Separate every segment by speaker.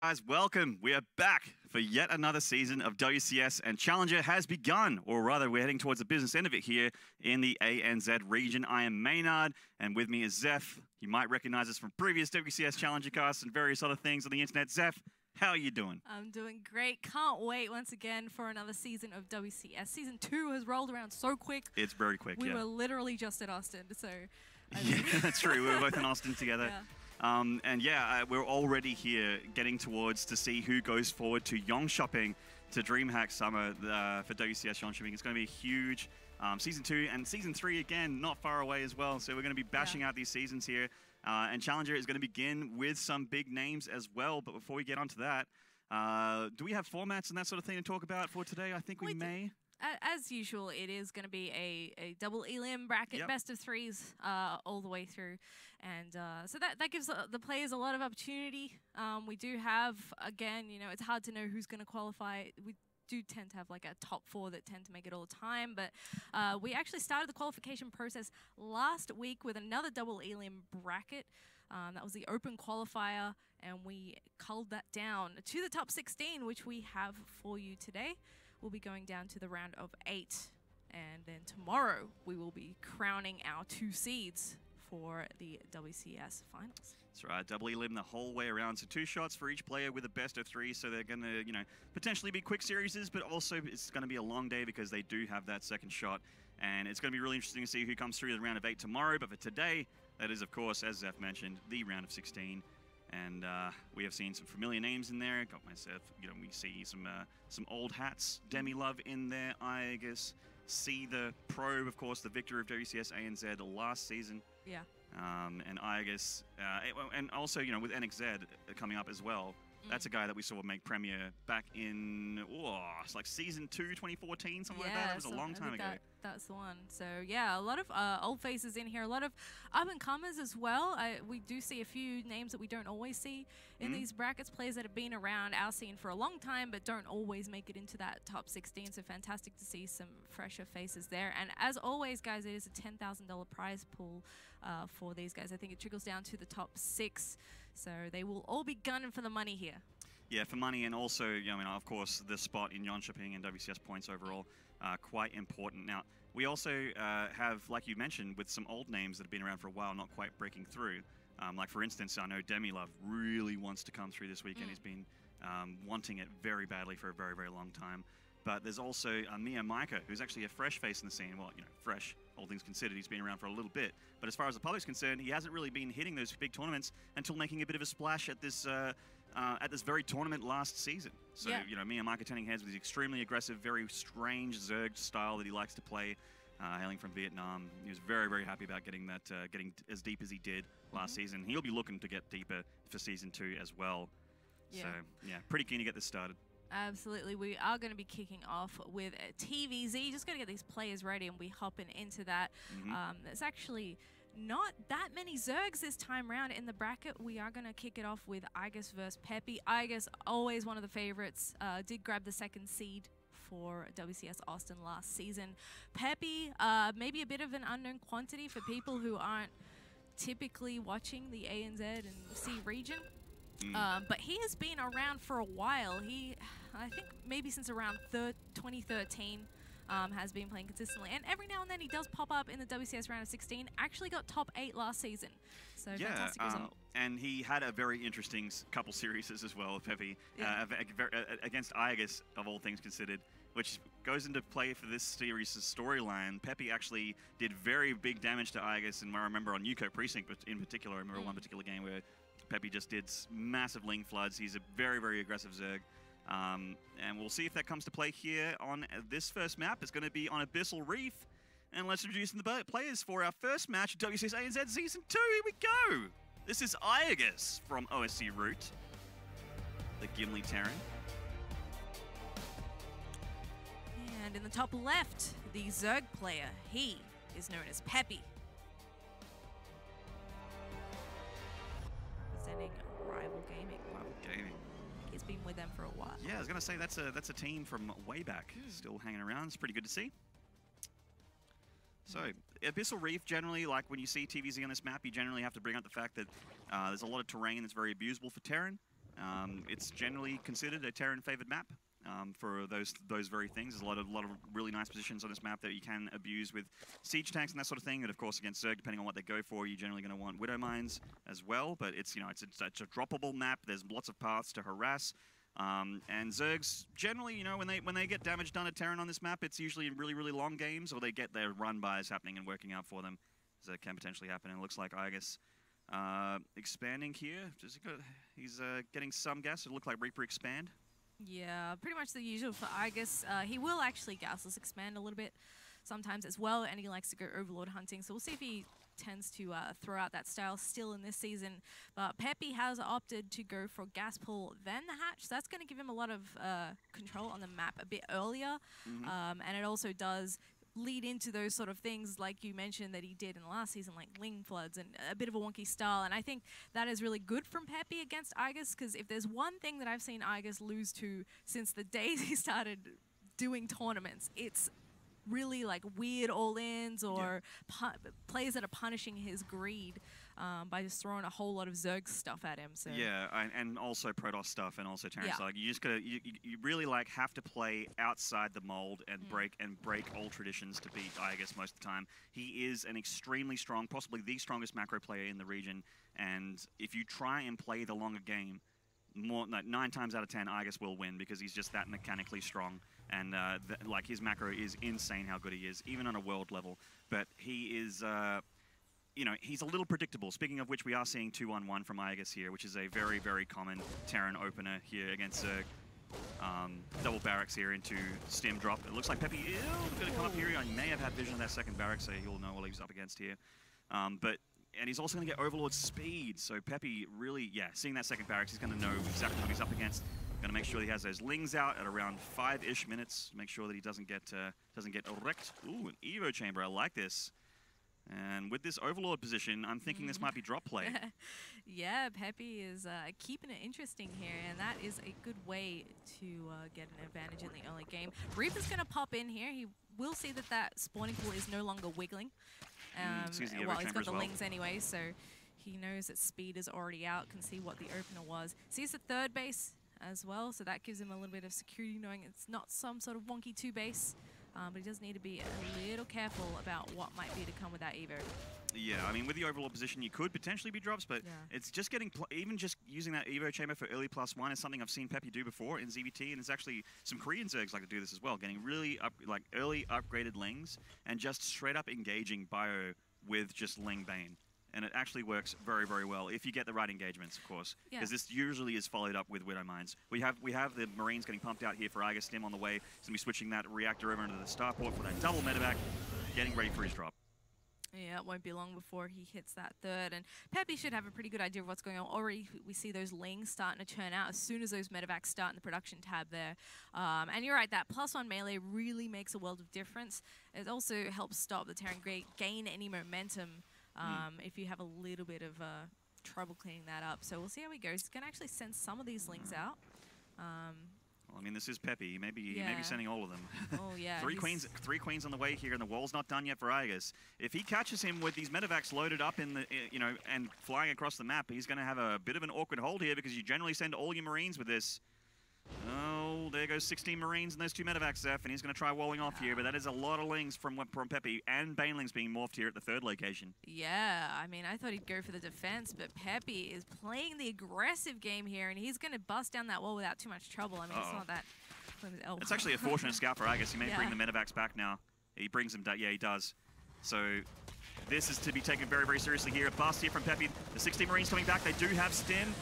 Speaker 1: Guys, welcome. We are back for yet another season of WCS, and Challenger has begun, or rather, we're heading towards the business end of it here in the ANZ region. I am Maynard, and with me is Zeph. You might recognize us from previous WCS Challenger casts and various other things on the internet. Zeph, how are you doing?
Speaker 2: I'm doing great. Can't wait once again for another season of WCS. Season 2 has rolled around so quick.
Speaker 1: It's very quick,
Speaker 2: We were literally just at Austin, so...
Speaker 1: Yeah, that's true. We were both in Austin together.
Speaker 2: Yeah.
Speaker 1: We're already here getting towards to see who goes forward to Jönköping to DreamHack Summer for WCS Jönköping. It's going to be huge. Season 2 and Season 3, again, not far away as well. So we're going to be bashing out these seasons here. And Challenger is going to begin with some big names as well. But before we get onto that, do we have formats and that sort of thing to talk about for today? I think we may.
Speaker 2: As usual, it is going to be a double elim bracket, best of threes all the way through. And so that gives the players a lot of opportunity. We do have, again, you know, it's hard to know who's going to qualify. We do tend to have like a top 4 that tend to make it all the time. But we actually started the qualification process last week with another double elim bracket. That was the open qualifier, and we culled that down to the top 16, which we have for you today. We'll be going down to the round of 8, and then tomorrow we will be crowning our 2 seeds for the WCS Finals.
Speaker 1: That's right, double elim the whole way around. So 2 shots for each player with a best of 3. So they're going to, you know, potentially be quick series, but also it's going to be a long day because they do have that second shot. And it's going to be really interesting to see who comes through the round of 8 tomorrow. But for today, that is, of course, as Zeph mentioned, the round of 16. And we have seen some familiar names in there. Got myself, you know, we see some old hats. Demi Love in there, iaguz. See the Probe, of course, the victor of WCS ANZ last season.
Speaker 2: Yeah.
Speaker 1: And iaguz, and also, you know, with NXZ coming up as well. That's a guy that we saw make premiere back in, it's like Season 2, 2014, something like that. It was a long time ago.
Speaker 2: That's the one. So, yeah, a lot of old faces in here, a lot of up-and-comers as well. We do see a few names that we don't always see in these brackets, players that have been around our scene for a long time but don't always make it into that top 16. So, fantastic to see some fresher faces there. And as always, guys, it is a $10,000 prize pool for these guys. I think it trickles down to the top 6. So they will all be gunning for the money here.
Speaker 1: Yeah, for money, and also, you know, of course, the spot in Jönköping and WCS points overall, quite important. Now, we also have, like you mentioned, with some old names that have been around for a while, not quite breaking through. Like, for instance, I know Demi Love really wants to come through this weekend. He's been wanting it very badly for a very, very long time. But there's also Mia Micah, who's actually a fresh face in the scene. Well, you know, fresh, all things considered, he's been around for a little bit. But as far as the public's concerned, he hasn't really been hitting those big tournaments until making a bit of a splash at this very tournament last season. So, you know, Mia Micah turning heads with his extremely aggressive, very strange Zerg style that he likes to play, hailing from Vietnam. He was very, very happy about getting that, getting as deep as he did last season. He'll be looking to get deeper for Season 2 as well. Yeah. So, yeah, pretty keen to get this started.
Speaker 2: Absolutely. We are going to be kicking off with TVZ. Just got to get these players ready and we hopping into that. There's actually not that many Zergs this time around in the bracket. We are going to kick it off with iaguz versus Peppy. iaguz, always one of the favorites, did grab the 2nd seed for WCS Austin last season. Peppy, maybe a bit of an unknown quantity for people who aren't typically watching the ANZ and C region. But he has been around for a while. I think maybe since around 2013, has been playing consistently. And every now and then he does pop up in the WCS round of 16. Actually got top 8 last season. So fantastic result.
Speaker 1: And he had a very interesting couple series as well, Peppy, against iaguz, of all things considered, which goes into play for this series' storyline. Peppy actually did very big damage to iaguz, and I remember on Yuko Precinct in particular, I remember one particular game where Peppy just did massive Ling floods. He's a very, very aggressive Zerg. And we'll see if that comes to play here on this first map. It's going to be on Abyssal Reef. And let's introduce the players for our first match at WCS ANZ Season 2. Here we go. This is iaguz from OSC Root, the Gimli Terran.
Speaker 2: And in the top left, the Zerg player. He is known as Peppy. Presenting Rival Gaming. He's been with them for a while.
Speaker 1: Yeah, I was going to say that's a team from way back, still hanging around. It's pretty good to see. So, Abyssal Reef, generally, like when you see TVZ on this map, you generally have to bring up the fact that there's a lot of terrain that's very abusable for Terran. It's generally considered a Terran-favored map. For those very things. There's a lot of really nice positions on this map that you can abuse with siege tanks and that sort of thing. And of course, against Zerg, depending on what they go for, you're generally going to want Widow Mines as well. But it's it's a droppable map. There's lots of paths to harass. And Zergs generally, when they get damage done at Terran on this map, it's usually in really long games, or they get their run-bys happening and working out for them. So it can potentially happen. And it looks like iaguz expanding here. He's getting some gas. It looked like Reaper expand.
Speaker 2: Yeah, pretty much the usual for iaguz. He will actually gasless expand a little bit sometimes as well, and he likes to go Overlord hunting. So we'll see if he tends to throw out that style still in this season. But Peppy has opted to go for gas pull, then the hatch. So that's going to give him a lot of control on the map a bit earlier. And it also does lead into those sort of things like you mentioned that he did in the last season, like Ling Floods and a bit of a wonky style. And I think that is really good from Peppy against iaguz, because if there's one thing that I've seen iaguz lose to since the days he started doing tournaments, it's really like weird all-ins or plays that are punishing his greed by just throwing a whole lot of Zerg stuff at him. So
Speaker 1: yeah, and also Protoss stuff, and also Terran. Like you just gotta, you really like have to play outside the mold and break old traditions to beat iaguz most of the time. He is an extremely strong, possibly the strongest macro player in the region, and if you try and play the longer game, like 9 times out of 10, iaguz will win because he's just that mechanically strong. And like his macro is insane how good he is, even on a world level. But he is, he's a little predictable. Speaking of which, we are seeing 2-1-1 from iaguz here, which is a very common Terran opener here against Zerg. Double barracks here into stim drop. It looks like Peppy is going to come up here. He may have had vision of that second barrack, so he'll know what he's up against here. And he's also going to get Overlord speed. So Peppy really, seeing that second barracks, he's going to know exactly what he's up against. Going to make sure he has those lings out at around 5-ish minutes. Make sure that he doesn't get wrecked. Ooh, an Evo chamber. I like this. And with this Overlord position, I'm thinking this might be drop play.
Speaker 2: Yeah, Peppy is keeping it interesting here, and that is a good way to get an advantage in the early game. Reaper's going to pop in here. He will see that spawning pool is no longer wiggling. Well, he's got the lings anyway, so he knows that speed is already out, can see what the opener was. Sees the third base as well, so that gives him a little bit of security, knowing it's not some sort of wonky 2-base. But he does need to be a little careful about what might be to come with that Evo.
Speaker 1: Yeah, I mean, with the Overlord position, you could potentially be drops, but it's just getting, even just using that Evo chamber for early +1 is something I've seen Peppy do before in ZvT, and there's actually some Korean Zergs like to do this as well, getting really early upgraded Lings and just straight up engaging Bio with just Ling Bane. And it actually works very well if you get the right engagements, of course. Because this usually is followed up with Widow Mines. We have the Marines getting pumped out here for iaguz stim on the way. He's going to be switching that reactor over into the starport for that double medevac, getting ready for his drop.
Speaker 2: Yeah, it won't be long before he hits that third. And Peppy should have a pretty good idea of what's going on. Already we see those Lings starting to churn out as soon as those medevacs start in the production tab there. And you're right, that +1 melee really makes a world of difference. It also helps stop the Terran gain any momentum if you have a little bit of trouble cleaning that up. So we'll see how he goes. He's going to actually send some of these Lings out.
Speaker 1: Well, I mean, this is Peppy. He may be sending all of them.
Speaker 2: Oh, yeah.
Speaker 1: Three queens on the way here, and the wall's not done yet for iaguz. If he catches him with these medevacs loaded up in the, and flying across the map, he's going to have a bit of an awkward hold here because you generally send all your Marines with this. Oh, there goes 16 Marines and those 2 medevacs, Zeph, and he's going to try walling off here, but that is a lot of Lings from Peppy, and Banelings being morphed here at the third location. Yeah,
Speaker 2: I mean, I thought he'd go for the defense, but Peppy is playing the aggressive game here, and he's going to bust down that wall without too much trouble. I mean, it's not that...
Speaker 1: It's actually a fortunate scout for iaguz. He may bring the medevacs back now. He brings them, he does. So this is to be taken very seriously here. A bust here from Peppy. The 16 Marines coming back. They do have stim.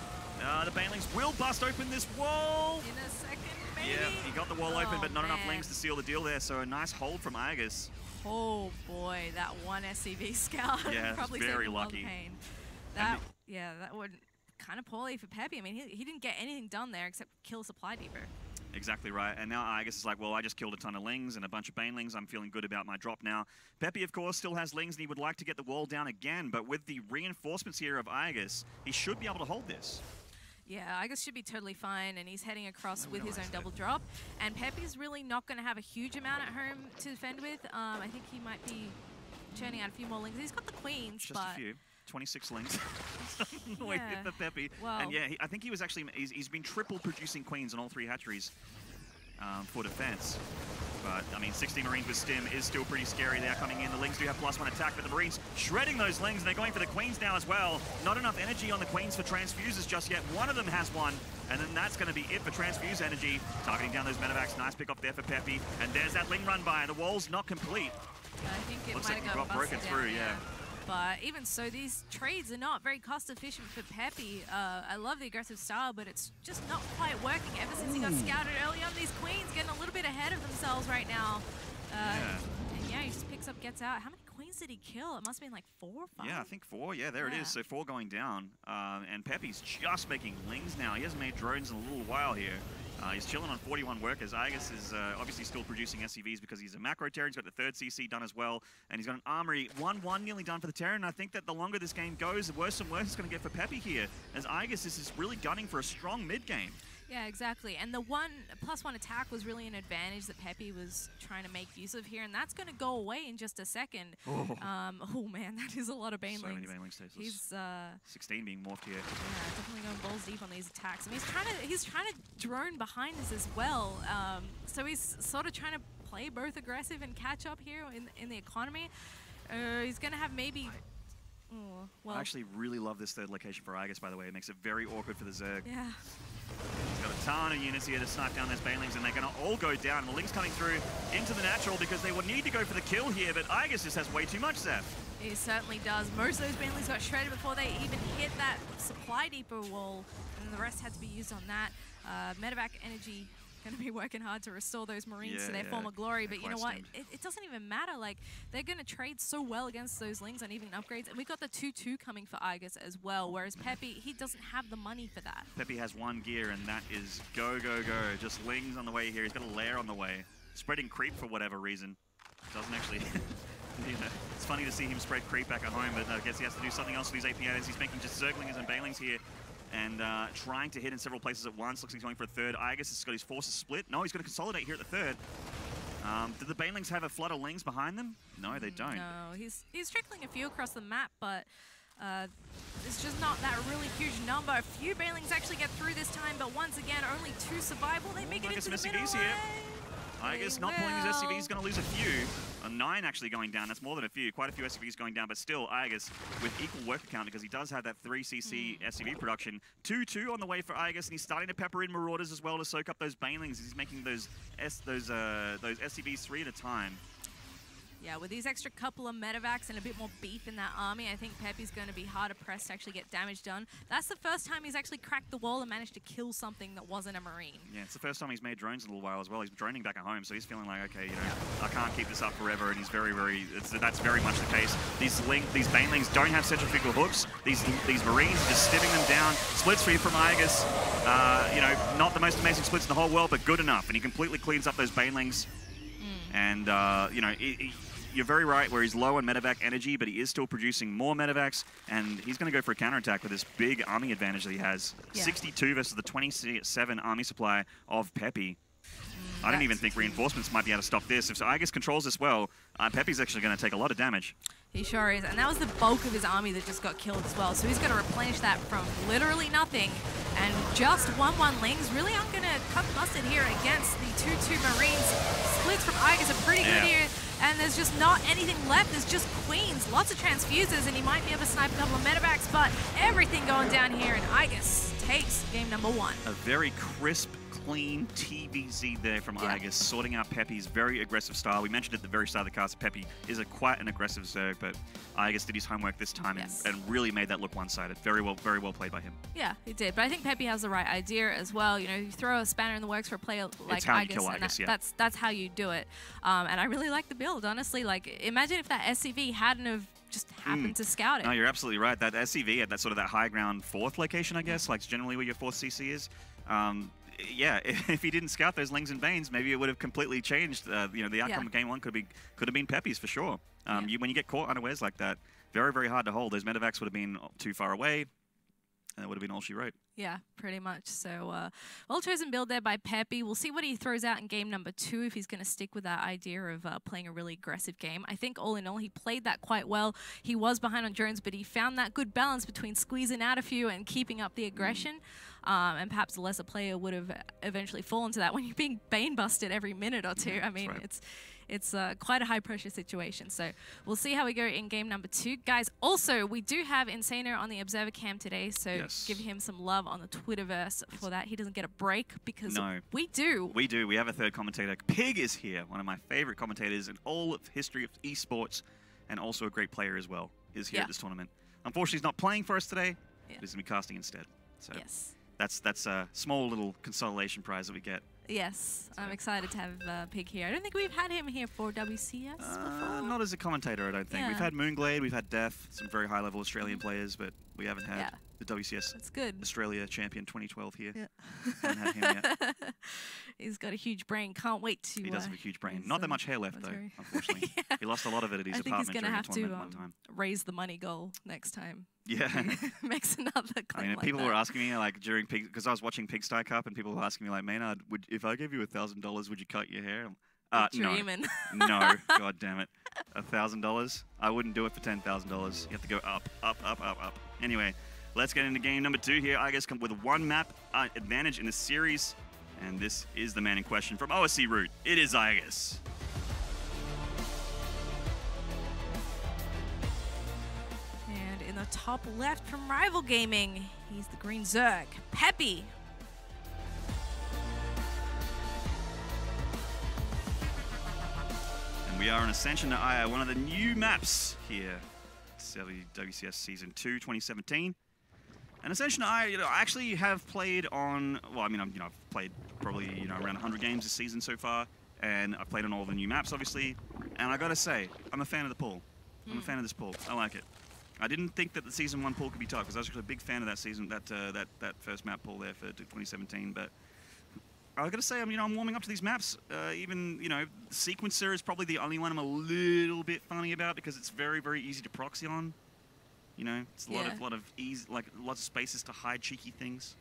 Speaker 1: The Banelings will bust open this wall.
Speaker 2: In a second, maybe.
Speaker 1: Yeah, he got the wall open, but not enough Lings to seal the deal there. So a nice hold from iaguz.
Speaker 2: Oh boy, that one SCV scout.
Speaker 1: Yeah,
Speaker 2: probably
Speaker 1: very lucky.
Speaker 2: That would kind of poorly for Peppy. I mean, he didn't get anything done there except kill Supply Depot.
Speaker 1: Exactly right. And now iaguz is like, well, I just killed a ton of Lings and a bunch of Banelings. I'm feeling good about my drop now. Peppy, of course, still has Lings, and he would like to get the wall down again. But with the reinforcements here of iaguz, he should be able to hold this.
Speaker 2: Yeah, iaguz should be totally fine, and he's heading across with his own double drop. And Peppy's really not going to have a huge amount at home to defend with. I think he might be churning out a few more Lings. He's got the queens,
Speaker 1: just
Speaker 2: but...
Speaker 1: a few. 26 lings. Wait for Peppy.
Speaker 2: Wow.
Speaker 1: And yeah, I think he was actually, he's been triple producing queens on all 3 hatcheries for defense. But, I mean, 16 Marines with Stim is still pretty scary. They are coming in. The Lings do have +1 attack, but the Marines shredding those Lings, and they're going for the Queens now as well. Not enough energy on the Queens for Transfuses just yet. One of them has one, and then that's going to be it for Transfuse energy. Targeting down those medevacs. Nice pick off there for Peppy. And there's that Ling run by. The wall's not complete.
Speaker 2: I think it
Speaker 1: Looks
Speaker 2: might
Speaker 1: like
Speaker 2: have
Speaker 1: got broken through, yeah.
Speaker 2: But even so, these trades are not very cost efficient for Peppy. I love the aggressive style, but it's just not quite working ever since he got scouted early on. These Queens getting a little bit ahead of themselves right now. And yeah, he just picks up, gets out. How many Queens did he kill? It must have been like 4 or 5.
Speaker 1: Yeah, I think 4. Yeah, there it is. So 4 going down. And Peppy's just making Lings now. He hasn't made drones in a little while here. He's chilling on 41 workers. iaguz is obviously still producing SCVs because he's a macro Terran. He's got the 3rd CC done as well. And he's got an armory 1-1 nearly done for the Terran. And I think that the longer this game goes, the worse and worse it's going to get for Peppy here. As iaguz is really gunning for a strong mid game.
Speaker 2: Yeah, exactly. And the +1 attack was really an advantage that Peppy was trying to make use of here, and that's going to go away in just a second. Oh, man, that is a lot of Banelings. So many
Speaker 1: Banelings.
Speaker 2: He's
Speaker 1: 16 being morphed here.
Speaker 2: Yeah, definitely going balls deep on these attacks. And he's trying to drone behind us as well. So he's sort of trying to play both aggressive and catch up here in the economy. He's going to have maybe.
Speaker 1: I actually really love this 3rd location for iaguz, by the way. It makes it very awkward for the Zerg.
Speaker 2: Yeah.
Speaker 1: He's got a ton of units here to snipe down those Banelings, and they're going to all go down. And the Lings coming through into the natural because they would need to go for the kill here, but iaguz just has way too much, Zeph.
Speaker 2: He certainly does. Most of those Banelings got shredded before they even hit that supply depot wall, and the rest had to be used on that. Medevac energy going to be working hard to restore those Marines to their former glory, but you know what? It doesn't even matter. Like, they're going to trade so well against those Lings on even upgrades, and we got the 2-2 coming for iaguz as well, whereas Peppy, he doesn't have the money for that.
Speaker 1: Peppy has 1 gear, and that is go, go, go. Just Lings on the way here. He's got a lair on the way. Spreading creep for whatever reason. Doesn't actually... You know, it's funny to see him spread creep back at home, but I guess he has to do something else with these APAs. He's making just Zerglings and Banelings here. And trying to hit in several places at once. Looks like he's going for a 3rd. iaguz has got his forces split. No, he's going to consolidate here at the 3rd. Do the Banelings have a flood of Lings behind them? No, they don't.
Speaker 2: No, he's trickling a few across the map, but it's just not that really huge number. A few Banelings actually get through this time, but once again, only 2 survival. They make it into the middle lane.
Speaker 1: iaguz not pulling his SCV. He's going to lose a few. 9 actually going down. That's more than a few. Quite a few SCVs going down, but still iaguz with equal worker count because he does have that 3cc SCV production. 2-2 on the way for iaguz, and he's starting to pepper in Marauders as well to soak up those Banelings. He's making those SCVs 3 at a time.
Speaker 2: Yeah, with these extra couple of medevacs and a bit more beef in that army, I think Peppy's going to be harder pressed to actually get damage done. That's the first time he's actually cracked the wall and managed to kill something that wasn't a Marine. Yeah,
Speaker 1: it's the first time he's made drones in a little while as well. He's droning back at home, so he's feeling like, okay, you know, I can't keep this up forever, and he's that's very much the case. These Banelings don't have centrifugal hooks. These Marines are just stimming them down. Splits free from iaguz. You know, not the most amazing splits in the whole world, but good enough, and he completely cleans up those Banelings. And, you know, you're very right where he's low on medevac energy, but he is still producing more medevacs, and he's going to go for a counterattack with this big army advantage that he has. 62 versus the 27 army supply of Peppy. I don't even think reinforcements might be able to stop this. If iaguz controls this well, Peppy's actually going to take a lot of damage.
Speaker 2: He sure is, and that was the bulk of his army that just got killed as well, so he's going to replenish that from literally nothing, and just 1-1 Lings really aren't going to cut mustard here against the 2-2 Marines. Splits from iaguz are pretty good here, and there's just not anything left. There's just Queens, lots of Transfuses, and he might be able to snipe a couple of medevacs, but everything going down here, and iaguz takes game number 1.
Speaker 1: A very crisp, clean TVZ there from iaguz, sorting out Peppy's very aggressive style. We mentioned at the very start of the cast, Peppy is quite an aggressive Zerg, but iaguz did his homework this time and really made that look one-sided. Very well played by him.
Speaker 2: Yeah, he did. But I think Peppy has the right idea as well. You know, you throw a spanner in the works for a player like iaguz, that's how you do it. And I really like the build, honestly. Like, imagine if that SCV hadn't have just happened to scout it.
Speaker 1: No, you're absolutely right. That SCV at that sort of that high ground 4th location, I guess, like generally where your 4th CC is. Yeah, if he didn't scout those Lings and Banes, maybe it would have completely changed. You know, the outcome of game 1 could have been Peppy's for sure. When you get caught unawares like that, very, very hard to hold. Those medevacs would have been too far away. And that would have been all she wrote.
Speaker 2: Yeah, pretty much. So, well-chosen build there by Peppy. We'll see what he throws out in game number 2, if he's going to stick with that idea of playing a really aggressive game. I think all in all, he played that quite well. He was behind on drones, but he found that good balance between squeezing out a few and keeping up the aggression. And perhaps a lesser player would have eventually fallen to that when you're being bane busted every minute or two.
Speaker 1: Yeah,
Speaker 2: I mean,
Speaker 1: right.
Speaker 2: It's quite a high-pressure situation. So we'll see how we go in game number 2. Guys, also, we do have Insano on the Observer Cam today, so
Speaker 1: yes.
Speaker 2: give him some love on the Twitterverse for that. He doesn't get a break because we do.
Speaker 1: We do. We have a third commentator. Pig is here, one of my favorite commentators in all of history of esports, and also a great player as well, is here at this tournament. Unfortunately, he's not playing for us today. He's going to be casting instead. So that's a small little consolation prize that we get.
Speaker 2: Yes, so I'm excited to have Pig here. I don't think we've had him here for WCS before.
Speaker 1: Not as a commentator, I don't think. We've had Moonglade, we've had Def, some very high-level Australian players, but we haven't had the WCS
Speaker 2: That's good.
Speaker 1: Australia champion 2012 here.
Speaker 2: Yeah.
Speaker 1: Haven't had him yet.
Speaker 2: He's got a huge brain. Can't wait to...
Speaker 1: He does have a huge brain. Not that much hair left, though, unfortunately. He lost a lot of it at his apartment during the tournament one time.
Speaker 2: I think he's going to have to raise the money goal next time.
Speaker 1: Yeah.
Speaker 2: Makes another claim like
Speaker 1: people
Speaker 2: that.
Speaker 1: were asking me, like, during Pig... Because I was watching Pigsty Cup, and people were asking me, like, Maynard, if I gave you $1,000, would you cut your hair?
Speaker 2: Dreaming.
Speaker 1: No. God damn it. $1,000? I wouldn't do it for $10,000. You have to go up, up, up, up, up. Anyway, let's get into game number 2 here. iaguz come with a 1-map advantage in the series. And this is the man in question from OSC Root. It is iaguz.
Speaker 2: And in the top left from Rival Gaming, he's the green Zerg, Peppy.
Speaker 1: And we are on Ascension to Aya, one of the new maps here. WCS Season 2, 2017. And Ascension to Aya, I actually have played on, well, I mean, I've played probably, around 100 games this season so far. And I've played on all the new maps, obviously. And I gotta say, I'm a fan of the pool. I'm a fan of this pool. I like it. I didn't think that the Season 1 pool could be tough, because I was actually a big fan of that season, that first map pool there for 2017. But I gotta say, I'm warming up to these maps. Even, Sequencer is probably the only one I'm a little bit funny about, because it's very, very easy to proxy on. It's a lot of easy, like lots of spaces to hide cheeky things.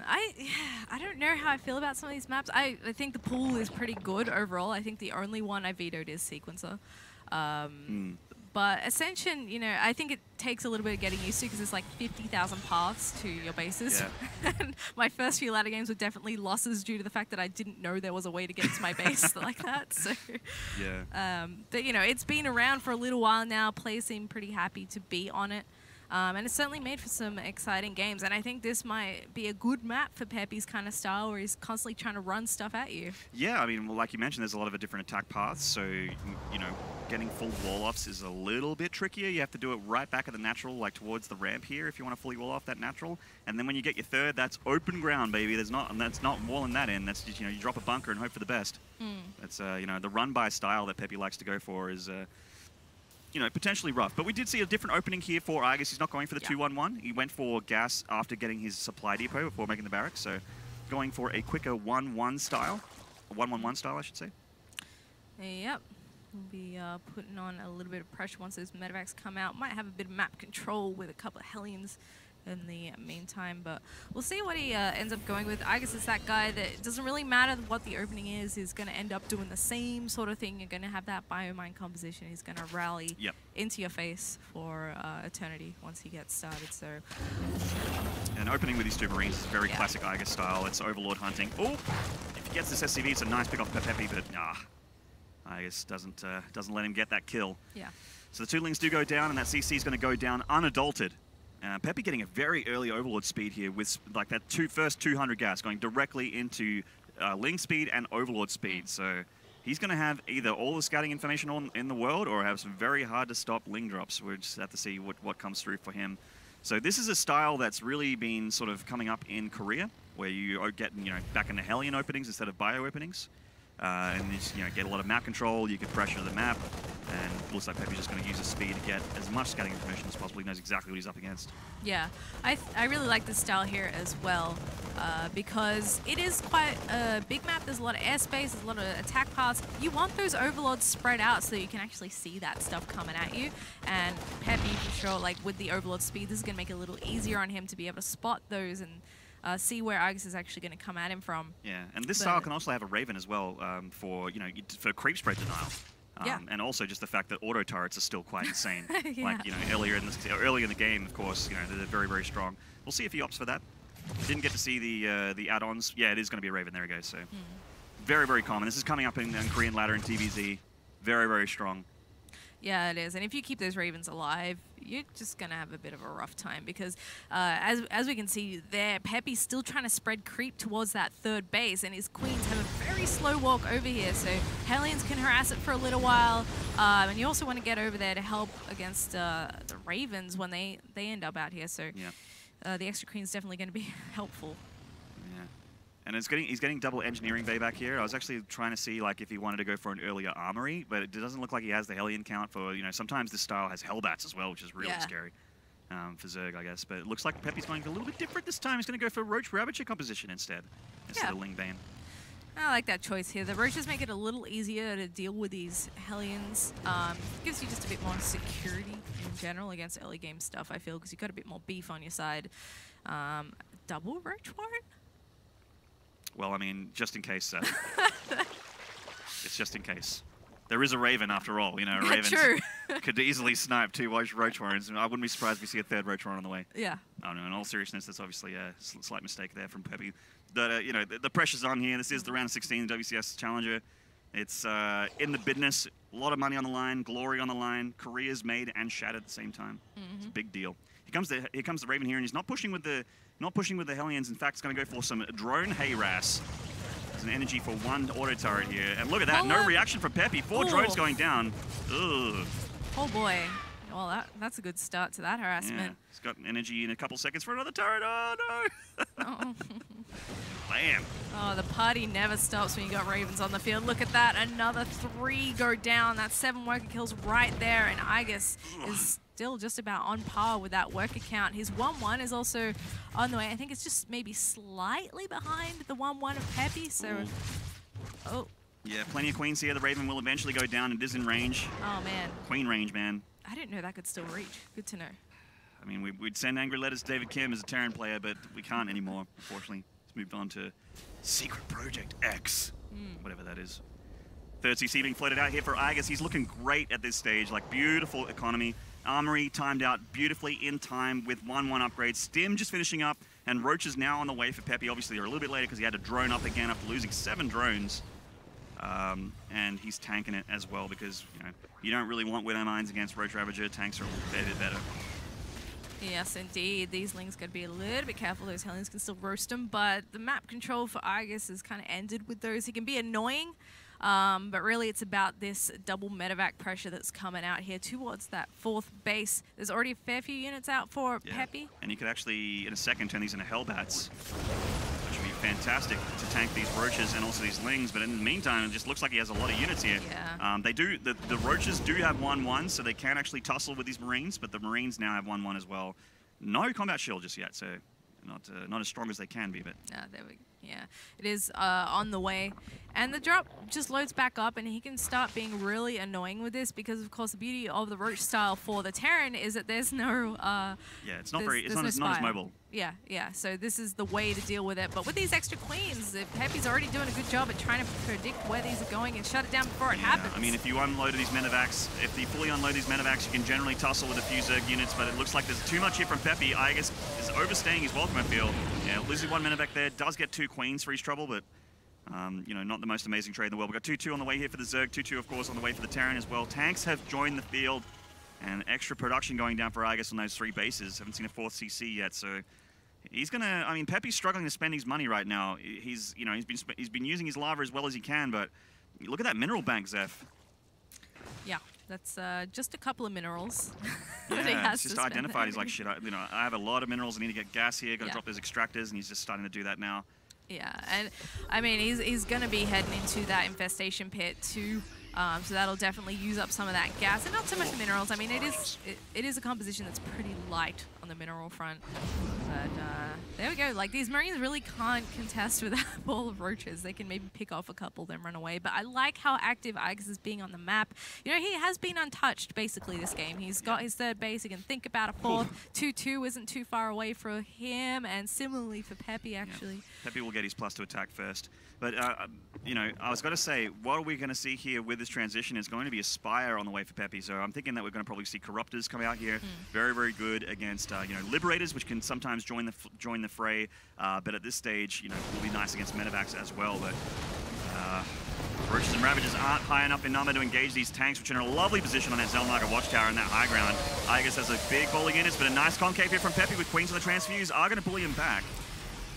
Speaker 2: I don't know how I feel about some of these maps. I think the pool is pretty good overall. I think the only one I vetoed is Sequencer. But Ascension, I think it takes a little bit of getting used to, because there's like 50,000 paths to your bases. Yeah. And my first few ladder games were definitely losses due to the fact that I didn't know there was a way to get to my base like that. So,
Speaker 1: yeah.
Speaker 2: But it's been around for a little while now. Players seem pretty happy to be on it. And it's certainly made for some exciting games. And I think this might be a good map for Peppy's kind of style, where he's constantly trying to run stuff at you. Yeah,
Speaker 1: well, like you mentioned, there's a lot of different attack paths. So, getting full wall-offs is a little bit trickier. You have to do it right back at the natural, like towards the ramp here, if you want to fully wall off that natural. And then when you get your third, that's open ground, baby. That's not walling that in. That's just, you drop a bunker and hope for the best. That's, the run-by style that Peppy likes to go for is... potentially rough. But we did see a different opening here for iaguz. He's not going for the 2-1-1. He went for gas after getting his supply depot before making the barracks. So going for a quicker 1-1 style. A 1-1-1 style, I should say.
Speaker 2: Yep. We'll be putting on a little bit of pressure once those medevacs come out. Might have a bit of map control with a couple of Hellions in the meantime, but we'll see what he ends up going with. iaguz is that guy that it doesn't really matter what the opening is. He's going to end up doing the same sort of thing. You're going to have that biomine composition. He's going to rally into your face for eternity once he gets started. So,
Speaker 1: and opening with these two Marines is very classic iaguz style. It's Overlord hunting. Oh, if he gets this SCV, it's a nice pick off Peppy, but iaguz doesn't let him get that kill. Yeah. So the two Lings do go down, and that CC is going to go down unadulterated. Peppy getting a very early Overlord speed here with like that first 200 gas going directly into Ling speed and Overlord speed. So he's going to have either all the scouting information in the world or have some very hard to stop Ling drops. We'll just have to see what comes through for him. So this is a style that's really been sort of coming up in Korea, where you are getting back into Hellion openings instead of bio openings. And you just, get a lot of map control. You can pressure the map. And looks like Peppy's just going to use his speed to get as much scouting information as possible. He knows exactly what he's up against.
Speaker 2: Yeah, I really like this style here as well because it is quite a big map. There's a lot of airspace, there's a lot of attack paths. You want those overlords spread out so that you can actually see that stuff coming at you. And Peppy, for sure, like with the overlord speed, this is going to make it a little easier on him to be able to spot those and see where iaguz is actually going to come at him from.
Speaker 1: Yeah, and this style can also have a Raven as well for creep spread denial.
Speaker 2: Yeah.
Speaker 1: And also just the fact that auto turrets are still quite insane.
Speaker 2: Yeah.
Speaker 1: Like, earlier in the game, of course, they're very, very strong. We'll see if he opts for that. Didn't get to see the add-ons. Yeah, it is going to be a Raven. There we go. So very, very common. This is coming up in Korean ladder and TVZ. Very, very strong.
Speaker 2: Yeah, it is. And if you keep those Ravens alive, you're just going to have a bit of a rough time because as we can see there, Peppy's still trying to spread creep towards that third base, and his queens have a very slow walk over here, so Hellions can harass it for a little while, and you also want to get over there to help against the Ravens when they end up out here, so the extra queen's definitely going to be helpful.
Speaker 1: And he's getting double engineering bay back here. I was actually trying to see like if he wanted to go for an earlier armory, but it doesn't look like he has the Hellion count for, sometimes this style has Hellbats as well, which is really scary for Zerg, I guess. But it looks like Peppy's going a little bit different this time. He's going to go for Roach Ravager composition instead of Ling Bane.
Speaker 2: I like that choice here. The Roaches make it a little easier to deal with these Hellions. Gives you just a bit more security in general against early game stuff, I feel, because you've got a bit more beef on your side. Double Roach Warren?
Speaker 1: Well, I mean, just in case, Seth. It's just in case. There is a Raven after all, Raven could easily snipe 2 Roach Warrens. I wouldn't be surprised if we see a 3rd Roach Warren on the way.
Speaker 2: Yeah.
Speaker 1: Oh no, in all seriousness, that's obviously a slight mistake there from Peppy. But, the pressure's on here. This is the round of 16 WCS Challenger. It's in the business, a lot of money on the line, glory on the line, careers made and shattered at the same time. It's a big deal. Here comes the Raven here, and he's not pushing with the Hellions. In fact, he's going to go for some drone harass. There's an energy for 1 auto turret here. And look at that, no reaction from Peppy. 4 drones going down. Ugh.
Speaker 2: Oh boy. Well, that's a good start to that harassment.
Speaker 1: Yeah. He's got energy in a couple seconds for another turret. Oh no.
Speaker 2: Oh.
Speaker 1: Bam.
Speaker 2: Oh, the party never stops when you got Ravens on the field. Look at that, another 3 go down. That's 7 worker kills right there, and iaguz is still just about on par with that worker count. His 1-1 is also on the way. I think it's just maybe slightly behind the 1-1 of Peppy, so... Oh.
Speaker 1: Yeah, plenty of queens here. The Raven will eventually go down. It is in range.
Speaker 2: Oh, man.
Speaker 1: Queen range, man.
Speaker 2: I didn't know that could still reach. Good to know.
Speaker 1: I mean, we'd send angry letters to David Kim as a Terran player, but we can't anymore, unfortunately. He's moved on to Secret Project X, whatever that is. 3rd CC being floated out here for iaguz. He's looking great at this stage, like beautiful economy. Armory timed out beautifully in time with 1-1 upgrades. Stim just finishing up, and Roach is now on the way for Peppy. Obviously, they're a little bit later because he had to drone up again after losing 7 drones. And he's tanking it as well because, you don't really want Widow Mines against Roach Ravager. Tanks are a bit better.
Speaker 2: Yes, indeed. These Lings got to be a little bit careful. Those Hellions can still roast them, but the map control for iaguz is kind of ended with those. He can be annoying, but really it's about this double medevac pressure that's coming out here towards that 4th base. There's already a fair few units out for Peppy.
Speaker 1: And you could actually, in a second, turn these into Hellbats, which would be fantastic to tank these Roaches and also these Lings. But in the meantime, it just looks like he has a lot of units here.
Speaker 2: Yeah.
Speaker 1: The Roaches do have 1-1, so they can actually tussle with these Marines, but the Marines now have 1-1 as well. No combat shield just yet, so not as strong as they can be, but...
Speaker 2: there we go. Yeah, it is on the way. And the drop just loads back up, and he can start being really annoying with this because, of course, the beauty of the Roach style for the Terran is that there's no...
Speaker 1: it's not as mobile.
Speaker 2: Yeah. So this is the way to deal with it. But with these extra queens, Peppy's already doing a good job at trying to predict where these are going and shut it down before it happens.
Speaker 1: I mean, if you unload these medevacs, if you fully unload these medevacs, you can generally tussle with a few Zerg units, but it looks like there's too much here from Peppy. iaguz is overstaying his welcome, I feel. Yeah, losing 1 medevac there, does get 2 queens for his trouble, but not the most amazing trade in the world. We've got 2-2 on the way here for the Zerg, 2-2 of course on the way for the Terran as well. Tanks have joined the field, and extra production going down for iaguz on those 3 bases. Haven't seen a 4th CC yet, so he's gonna. I mean, Peppy's struggling to spend his money right now. He's been using his lava as well as he can, but look at that mineral bank, Zeph.
Speaker 2: Yeah, that's just a couple of minerals.
Speaker 1: Yeah, it's just identified. He's like, shit, I have a lot of minerals. I need to get gas here. Got to drop those extractors, and he's just starting to do that now.
Speaker 2: Yeah, and I mean, he's going to be heading into that infestation pit to So that'll definitely use up some of that gas, and not so much the minerals. I mean, it is a composition that's pretty light on the mineral front. But there we go. Like, these Marines really can't contest with that ball of roaches. They can maybe pick off a couple, then run away. But I like how active iaguz is being on the map. You know, he has been untouched, basically, this game. He's got his third base. He can think about a fourth. 2-2 isn't too far away for him, and similarly for Peppy, actually.
Speaker 1: Yeah. Peppy will get his plus to attack first. But, you know, I was going to say, what are we going to see here with this transition is going to be a Spire on the way for Peppy. So I'm thinking that we're going to probably see Corruptors come out here. Very, very good against, you know, Liberators, which can sometimes join the fray. But at this stage, you know, will be nice against Medivacs as well. But Roaches and Ravagers aren't high enough in number to engage these tanks, which are in a lovely position on that Zelnaga Watchtower in that high ground. iaguz has a big bully units, but a nice concave here from Peppy with Queens on the Transfuse are going to bully him back.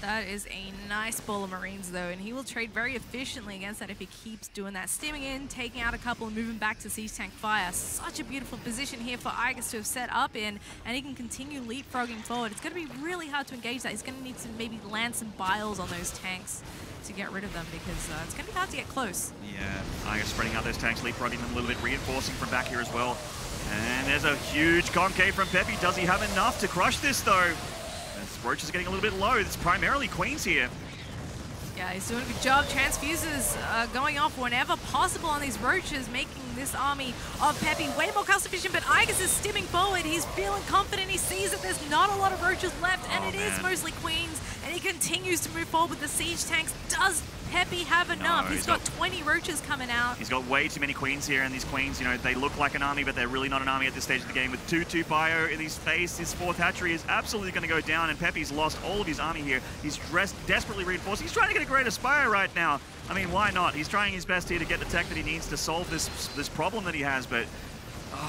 Speaker 2: That is a nice ball of Marines, though, and he will trade very efficiently against that if he keeps doing that. Stimming in, taking out a couple, and moving back to Siege Tank Fire. Such a beautiful position here for iaguz to have set up in, and he can continue leapfrogging forward. It's going to be really hard to engage that. He's going to need to maybe land some biles on those tanks to get rid of them, because it's going to be hard to get close. Yeah,
Speaker 1: iaguz spreading out those tanks, leapfrogging them a little bit, reinforcing from back here as well. And there's a huge concave from Peppy. Does he have enough to crush this, though? Roach is getting a little bit low. It's primarily Queens here.
Speaker 2: Yeah, he's doing a good job. Transfuses going off whenever possible on these Roaches, making this army of Peppy way more cost efficient, but iaguz is stimming forward. He's feeling confident. He sees that there's not a lot of Roaches left, and it is mostly Queens, and he continues to move forward with the siege tanks. Does Peppy have enough? He's got 20 Roaches coming out. He's
Speaker 1: got way too many Queens here, and these Queens, you know, they look like an army, but they're really not an army at this stage of the game. With 2-2 bio in his face, his fourth hatchery is absolutely going to go down, and Peppy's lost all of his army here. He's desperately reinforced. He's trying to get a greater Spire right now. I mean, why not? He's trying his best here to get the tech that he needs to solve this problem that he has, but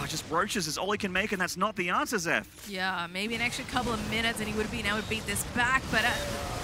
Speaker 1: just Roaches is all he can make, and that's not the answer, Zeph.
Speaker 2: Yeah, maybe an extra couple of minutes and he would have been able to beat this back, but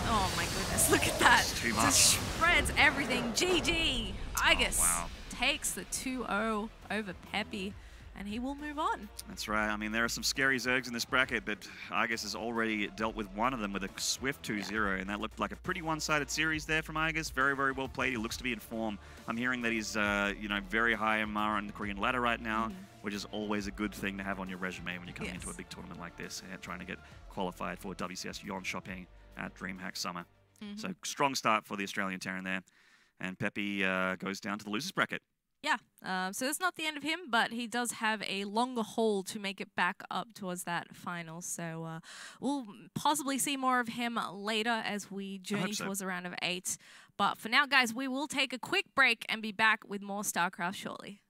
Speaker 2: oh my goodness, look at that.
Speaker 1: It's too much.
Speaker 2: Just shreds everything. GG. iaguz takes the 2-0 over Peppy, and he will move on.
Speaker 1: That's right. I mean, there are some scary Zergs in this bracket, but iaguz has already dealt with one of them with a swift 2-0, and that looked like a pretty one-sided series there from iaguz. Very, very well played. He looks to be in form. I'm hearing that he's, you know, very high in MR on the Korean ladder right now, which is always a good thing to have on your resume when you're coming into a big tournament like this and trying to get qualified for WCS Jönköping at DreamHack Summer. So strong start for the Australian Terran there, and Peppy goes down to the losers bracket.
Speaker 2: Yeah, so that's not the end of him, but he does have a longer haul to make it back up towards that final. So we'll possibly see more of him later as we journey towards the round of 8. But for now, guys, we will take a quick break and be back with more StarCraft shortly.